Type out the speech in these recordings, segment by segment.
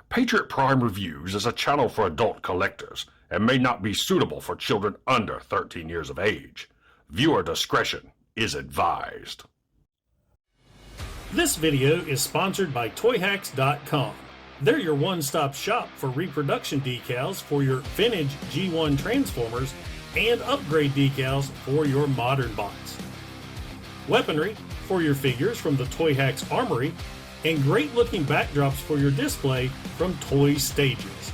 Patriot Prime Reviews is a channel for adult collectors and may not be suitable for children under 13 years of age. Viewer discretion is advised. This video is sponsored by Toyhax.com. They're your one-stop shop for reproduction decals for your vintage G1 Transformers and upgrade decals for your modern bots. Weaponry for your figures from the Toyhax Armory, and great-looking backdrops for your display from Toy Stages.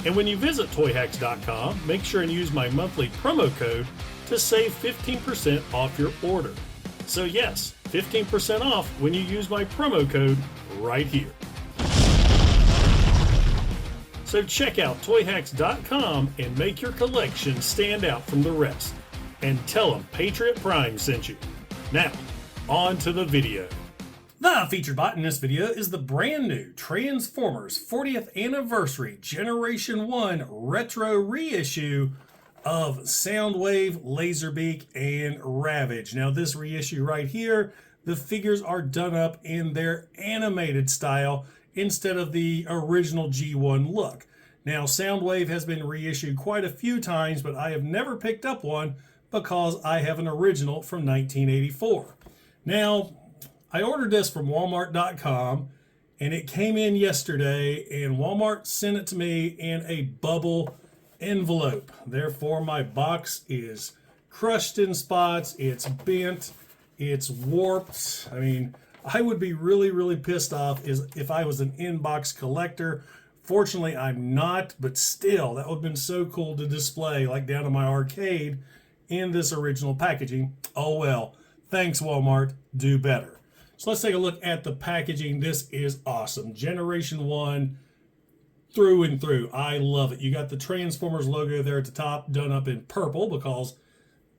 And when you visit Toyhax.com, make sure and use my monthly promo code to save 15% off your order. So yes, 15% off when you use my promo code right here. So check out Toyhax.com and make your collection stand out from the rest. And tell them Patriot Prime sent you. Now, on to the video. The featured bot in this video is the brand new Transformers 40th Anniversary Generation 1 Retro Reissue of Soundwave, Laserbeak, and Ravage. Now this reissue right here, the figures are done up in their animated style instead of the original G1 look. Now Soundwave has been reissued quite a few times, but I have never picked up one because I have an original from 1984. Now, I ordered this from Walmart.com and it came in yesterday, and Walmart sent it to me in a bubble envelope. Therefore, my box is crushed in spots, it's bent, it's warped. I mean, I would be really pissed off if I was an in-box collector. Fortunately, I'm not, but still, that would have been so cool to display like down in my arcade in this original packaging. Oh well, thanks Walmart, do better. So let's take a look at the packaging. This is awesome. Generation 1 through and through. I love it. You got the Transformers logo there at the top done up in purple because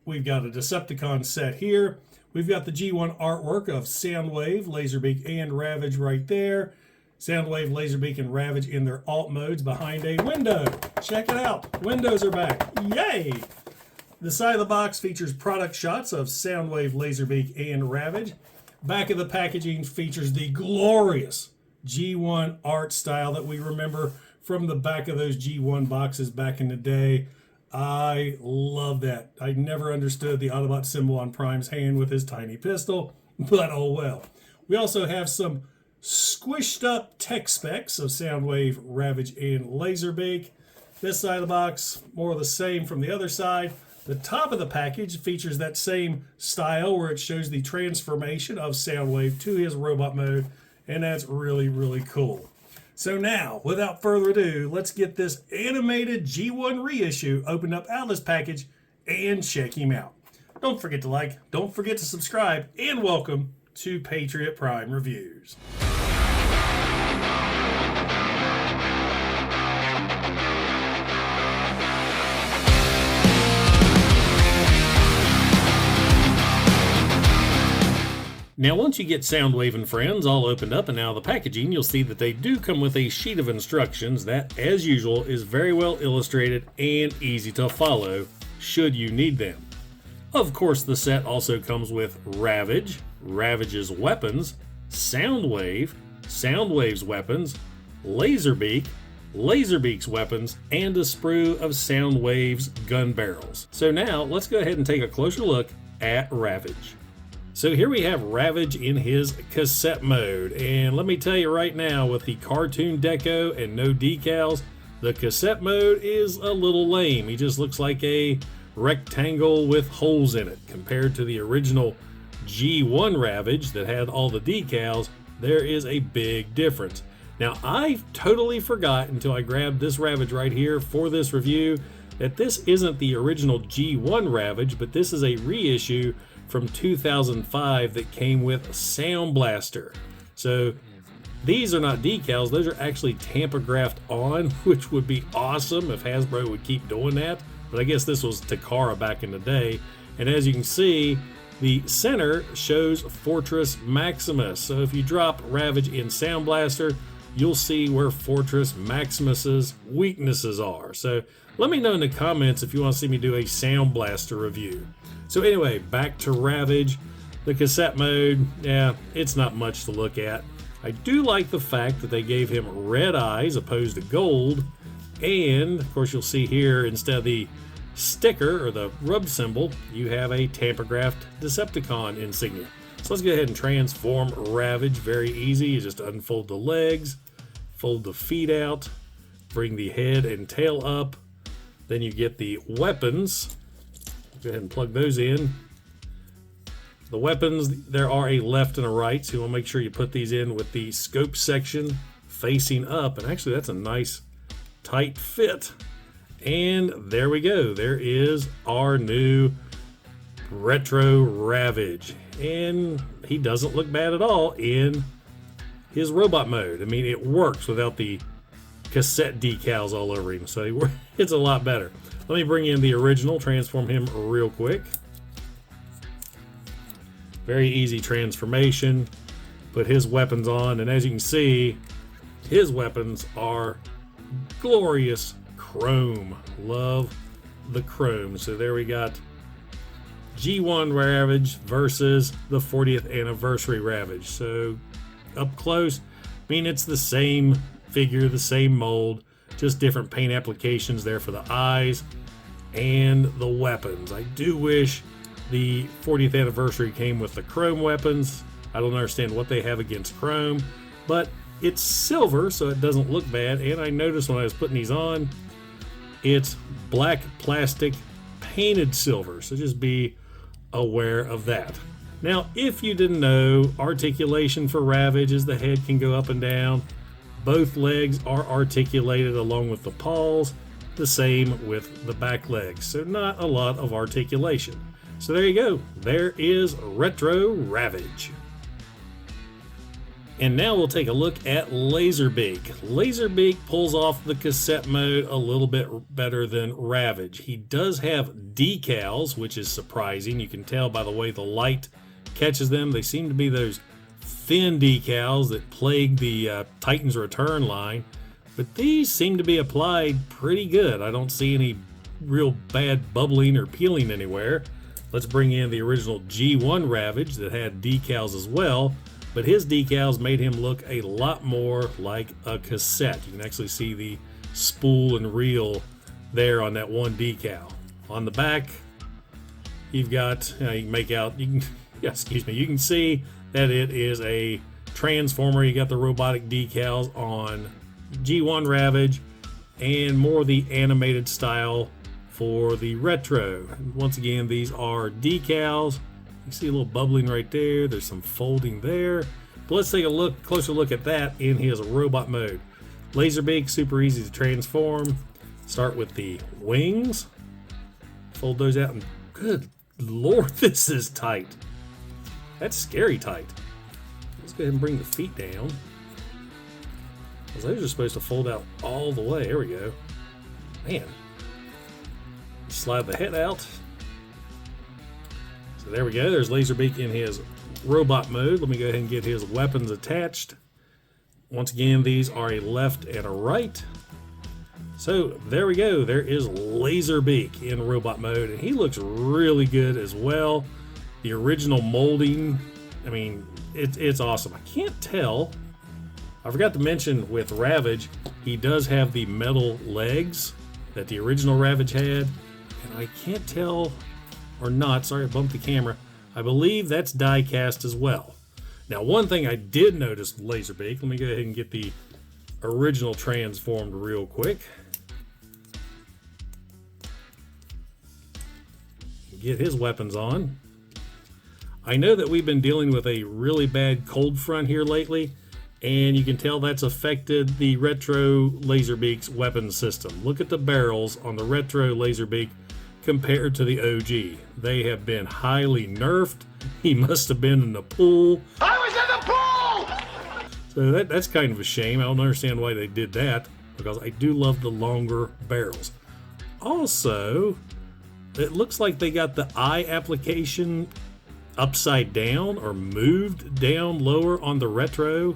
we've got a Decepticon set here. We've got the G1 artwork of Soundwave, Laserbeak, and Ravage right there. Soundwave, Laserbeak, and Ravage in their alt modes behind a window. Check it out. Windows are back. Yay! The side of the box features product shots of Soundwave, Laserbeak, and Ravage. Back of the packaging features the glorious G1 art style that we remember from the back of those G1 boxes back in the day. I love that. I never understood the Autobot symbol on Prime's hand with his tiny pistol, but oh well. We also have some squished up tech specs of Soundwave, Ravage, and Laserbeak. This side of the box, more of the same from the other side. The top of the package features that same style where it shows the transformation of Soundwave to his robot mode, and that's really cool. So now, without further ado, let's get this animated G1 reissue opened up out of this package and check him out. Don't forget to like, don't forget to subscribe, and welcome to Patriot Prime Reviews. Now once you get Soundwave and Friends all opened up and out of the packaging, you'll see that they do come with a sheet of instructions that, as usual, is very well illustrated and easy to follow should you need them. Of course, the set also comes with Ravage, Ravage's weapons, Soundwave, Soundwave's weapons, Laserbeak, Laserbeak's weapons, and a sprue of Soundwave's gun barrels. So now let's go ahead and take a closer look at Ravage. So here we have Ravage in his cassette mode, and let me tell you right now, with the cartoon deco and no decals, the cassette mode is a little lame. He just looks like a rectangle with holes in it. Compared to the original G1 Ravage that had all the decals, there is a big difference. Now I totally forgot until I grabbed this Ravage right here for this review that this isn't the original G1 Ravage, but this is a reissue from 2005 that came with Sound Blaster. So these are not decals, those are actually tampographed on, which would be awesome if Hasbro would keep doing that. But I guess this was Takara back in the day. And as you can see, the center shows Fortress Maximus. So if you drop Ravage in Sound Blaster, you'll see where Fortress Maximus's weaknesses are. So let me know in the comments if you want to see me do a Sound Blaster review. So anyway, back to Ravage. The cassette mode, yeah, it's not much to look at. I do like the fact that they gave him red eyes opposed to gold, and of course you'll see here instead of the sticker or the rub symbol, you have a tamper-graphed Decepticon insignia. So let's go ahead and transform Ravage. Very easy. You just unfold the legs, fold the feet out, bring the head and tail up. Then you get the weapons. Go ahead and plug those in. The weapons, there are a left and a right, so you want to make sure you put these in with the scope section facing up. And actually, that's a nice tight fit. And there we go. There is our new Retro Ravage. And he doesn't look bad at all in his robot mode. I mean, it works without the cassette decals all over him, so it's a lot better. Let me bring in the original, transform him real quick. Very easy transformation. Put his weapons on, and as you can see, his weapons are glorious chrome. Love the chrome. So there we got G1 Ravage versus the 40th anniversary Ravage. So up close, I mean, it's the same figure, the same mold, just different paint applications there for the eyes and the weapons. I do wish the 40th anniversary came with the chrome weapons. I don't understand what they have against chrome, but it's silver, so it doesn't look bad. And I noticed when I was putting these on, it's black plastic painted silver, so just be aware of that. Now, if you didn't know, articulation for Ravage is the head can go up and down. Both legs are articulated along with the paws, the same with the back legs, so not a lot of articulation. So there you go. There is Retro Ravage. And now we'll take a look at Laserbeak. Laserbeak pulls off the cassette mode a little bit better than Ravage. He does have decals, which is surprising. You can tell by the way the light catches them. They seem to be those thin decals that plague the Titan's Return line. But these seem to be applied pretty good. I don't see any real bad bubbling or peeling anywhere. Let's bring in the original G1 Ravage that had decals as well, but his decals made him look a lot more like a cassette. You can actually see the spool and reel there on that one decal. On the back, you've got, you can make out, you can see that it is a transformer. You got the robotic decals on G1 Ravage and more of the animated style for the Retro. And once again, these are decals. You see a little bubbling right there. There's some folding there. But let's take a closer look at that in his robot mode. Laserbeak, super easy to transform. Start with the wings. Fold those out, and good Lord, this is tight. That's scary tight. Let's go ahead and bring the feet down, because those are supposed to fold out all the way. There we go. Man. Slide the head out. So there we go. There's Laserbeak in his robot mode. Let me go ahead and get his weapons attached. Once again, these are a left and a right. So there we go. There is Laserbeak in robot mode, and he looks really good as well. The original molding, I mean, it's awesome. I can't tell. I forgot to mention with Ravage, he does have the metal legs that the original Ravage had. And I can't tell or not, sorry I bumped the camera, I believe that's die cast as well. Now, one thing I did notice with Laserbeak, let me go ahead and get the original transformed real quick. Get his weapons on. I know that we've been dealing with a really bad cold front here lately, and you can tell that's affected the Retro Laserbeak's weapon system. Look at the barrels on the Retro Laserbeak compared to the OG. They have been highly nerfed. He must have been in the pool. I was in the pool! So that's kind of a shame. I don't understand why they did that, because I do love the longer barrels. Also, it looks like they got the eye application upside down or moved down lower on the Retro,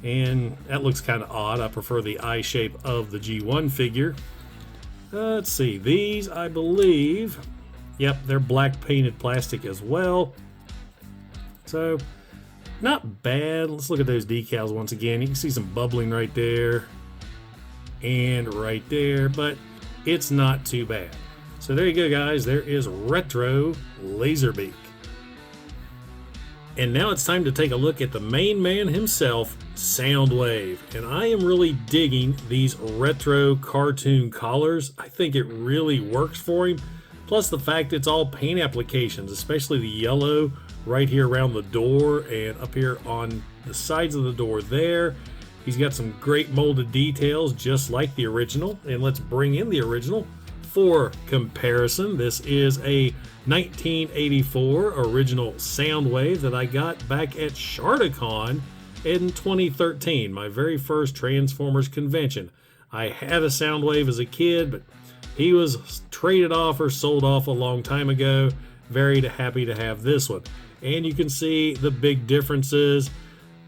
and that looks kind of odd. I prefer the eye shape of the G1 figure. Let's see, these I believe, yep, they're black painted plastic as well. So Not bad. Let's look at those decals once again. You can see some bubbling right there and right there, but it's not too bad. So there you go, guys. There is Retro Laserbeak. And now it's time to take a look at the main man himself, Soundwave. And I am really digging these retro cartoon collars. I think it really works for him. Plus the fact it's all paint applications, especially the yellow right here around the door and up here on the sides of the door there. He's got some great molded details just like the original. And let's bring in the original for comparison. This is a 1984 original Soundwave that I got back at Shardacon in 2013, my very first Transformers convention. I had a Soundwave as a kid, but he was traded off or sold off a long time ago. Very happy to have this one. And you can see the big differences.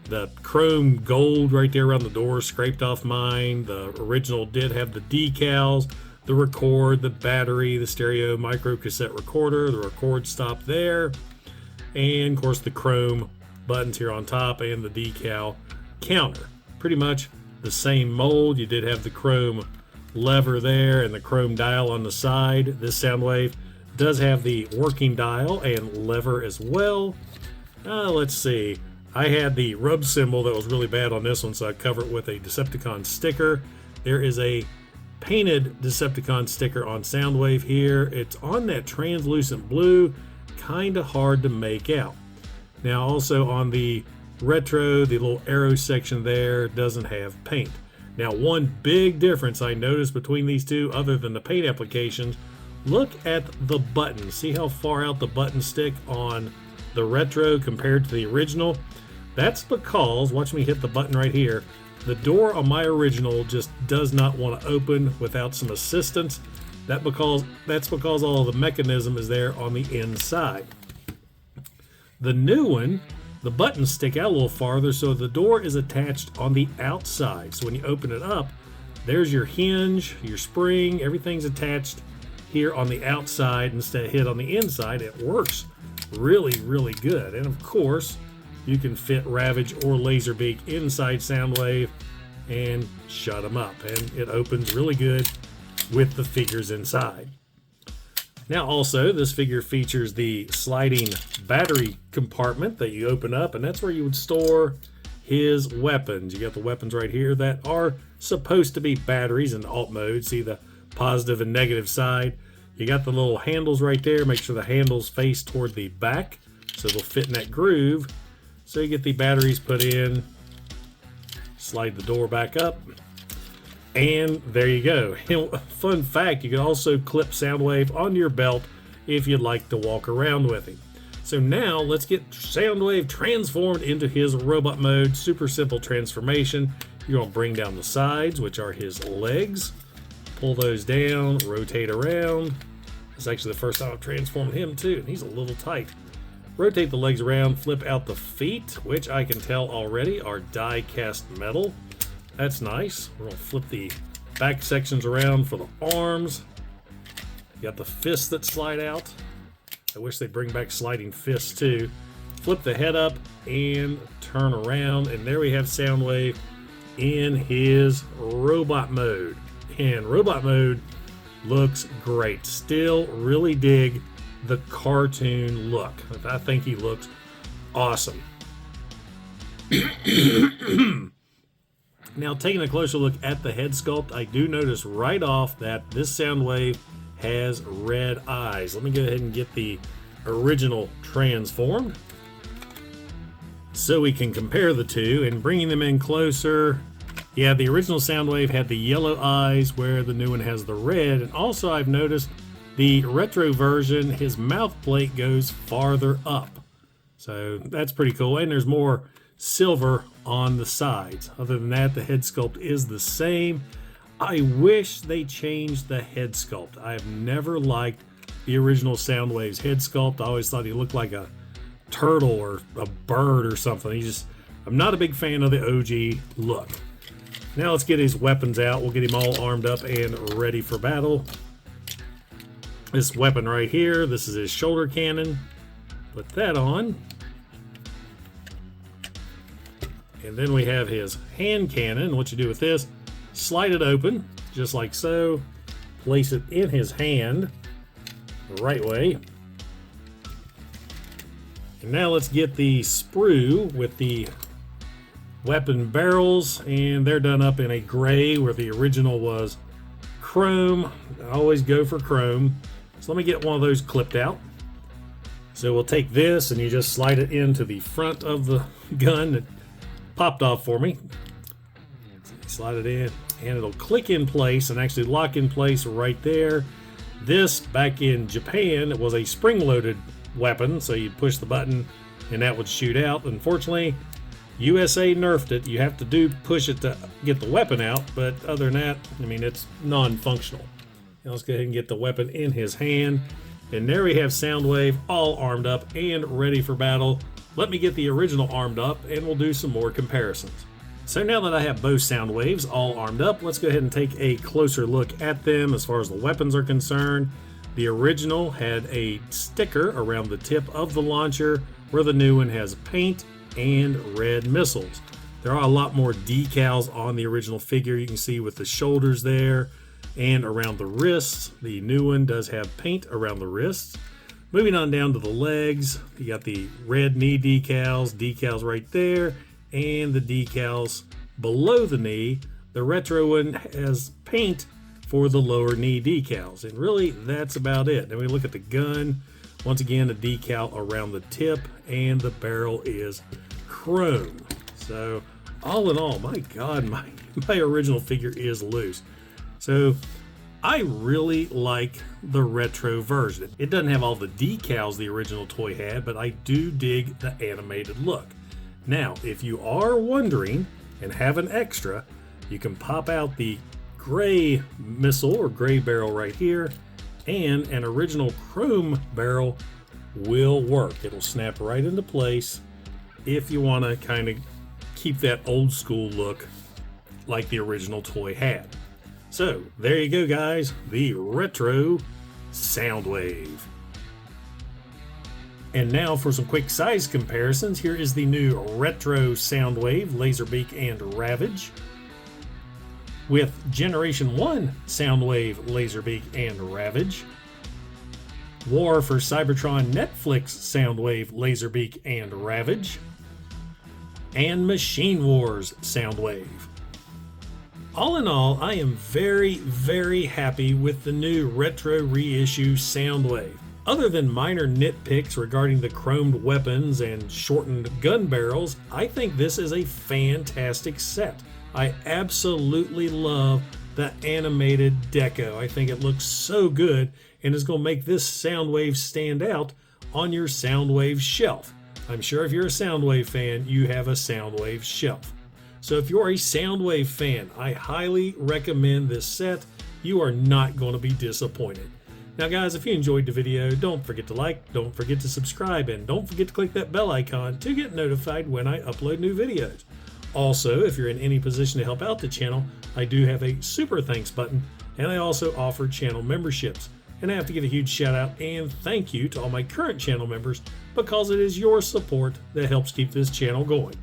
The chrome gold right there around the door scraped off mine. The original did have the decals, the record, the battery, the stereo micro cassette recorder, the record stop there, and of course the chrome buttons here on top and the decal counter. Pretty much the same mold. You did have the chrome lever there and the chrome dial on the side. This Soundwave does have the working dial and lever as well. Let's see. I had the rub symbol that was really bad on this one, so I cover it with a Decepticon sticker. There is a painted Decepticon sticker on Soundwave here. It's on that translucent blue, kind of hard to make out. Now also on the retro, the little arrow section there doesn't have paint. Now one big difference I noticed between these two, other than the paint applications, look at the buttons. See how far out the buttons stick on the retro compared to the original? That's because, watch me hit the button right here, the door on my original just does not want to open without some assistance. That's because all of the mechanism is there on the inside. The new one, the buttons stick out a little farther, so the door is attached on the outside. So when you open it up, there's your hinge, your spring, everything's attached here on the outside instead of hit on the inside. It works really, really good. And of course, you can fit Ravage or Laserbeak inside Soundwave and shut them up. And it opens really good with the figures inside. Now also, this figure features the sliding battery compartment that you open up, and that's where you would store his weapons. You got the weapons right here that are supposed to be batteries in alt mode. See the positive and negative side. You got the little handles right there. Make sure the handles face toward the back so they'll fit in that groove. So you get the batteries put in, slide the door back up, and there you go. Fun fact, you can also clip Soundwave on your belt if you'd like to walk around with him. So now let's get Soundwave transformed into his robot mode. Super simple transformation. You're going to bring down the sides, which are his legs. Pull those down, rotate around. It's actually the first time I've transformed him too, and he's a little tight. Rotate the legs around, flip out the feet, which I can tell already are die-cast metal. That's nice. We're going to flip the back sections around for the arms. You got the fists that slide out. I wish they'd bring back sliding fists too. Flip the head up and turn around, and there we have Soundwave in his robot mode. And robot mode looks great. Still really dig the cartoon look. I think he looks awesome. Now, taking a closer look at the head sculpt, I do notice right off that this Soundwave has red eyes. Let me go ahead and get the original transformed so we can compare the two. And bringing them in closer, yeah, the original Soundwave had the yellow eyes where the new one has the red. And also I've noticed the retro version, his mouth plate goes farther up. So that's pretty cool. And there's more silver on the sides. Other than that, the head sculpt is the same. I wish they changed the head sculpt. I have never liked the original Soundwave's head sculpt. I always thought he looked like a turtle or a bird or something. I'm not a big fan of the OG look. Now let's get his weapons out. We'll get him all armed up and ready for battle. This weapon right here, this is his shoulder cannon. Put that on. And then we have his hand cannon. What you do with this, slide it open, just like so. Place it in his hand, the right way. And now let's get the sprue with the weapon barrels, and they're done up in a gray where the original was chrome. I always go for chrome. So let me get one of those clipped out. So we'll take this and you just slide it into the front of the gun. It popped off for me. Slide it in and it'll click in place and actually lock in place right there. This, back in Japan, it was a spring-loaded weapon, so you'd push the button and that would shoot out. Unfortunately, USA nerfed it. You have to push it to get the weapon out, but other than that, I mean, it's non-functional. Now let's go ahead and get the weapon in his hand. And there we have Soundwave all armed up and ready for battle. Let me get the original armed up and we'll do some more comparisons. So now that I have both Soundwaves all armed up, let's go ahead and take a closer look at them as far as the weapons are concerned. The original had a sticker around the tip of the launcher, where the new one has paint and red missiles. There are a lot more decals on the original figure. You can see with the shoulders there and around the wrists. The new one does have paint around the wrists. Moving on down to the legs, you got the red knee decals right there, and the decals below the knee. The retro one has paint for the lower knee decals, and really that's about it. Then we look at the gun. Once again, a decal around the tip, and the barrel is chrome. So all in all, my God, my original figure is loose. So I really like the retro version. It doesn't have all the decals the original toy had, but I do dig the animated look. Now, if you are wondering and have an extra, you can pop out the gray missile or gray barrel right here, and an original chrome barrel will work. It'll snap right into place if you want to kind of keep that old school look like the original toy had. So there you go, guys, the retro Soundwave. And now for some quick size comparisons. Here is the new retro Soundwave, Laserbeak, and Ravage, with Generation 1 Soundwave, Laserbeak, and Ravage, War for Cybertron Netflix Soundwave, Laserbeak, and Ravage, and Machine Wars Soundwave. All in all, I am very, very happy with the new retro reissue Soundwave. Other than minor nitpicks regarding the chromed weapons and shortened gun barrels, I think this is a fantastic set. I absolutely love the animated deco. I think it looks so good and is going to make this Soundwave stand out on your Soundwave shelf. I'm sure if you're a Soundwave fan, you have a Soundwave shelf. So if you're a Soundwave fan, I highly recommend this set. You are not going to be disappointed. Now guys, if you enjoyed the video, don't forget to like, don't forget to subscribe, and don't forget to click that bell icon to get notified when I upload new videos. Also, if you're in any position to help out the channel, I do have a super thanks button, and I also offer channel memberships. And I have to give a huge shout out and thank you to all my current channel members, because it is your support that helps keep this channel going.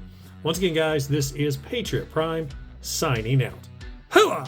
Once again, guys, this is Patriot Prime signing out. Hooah!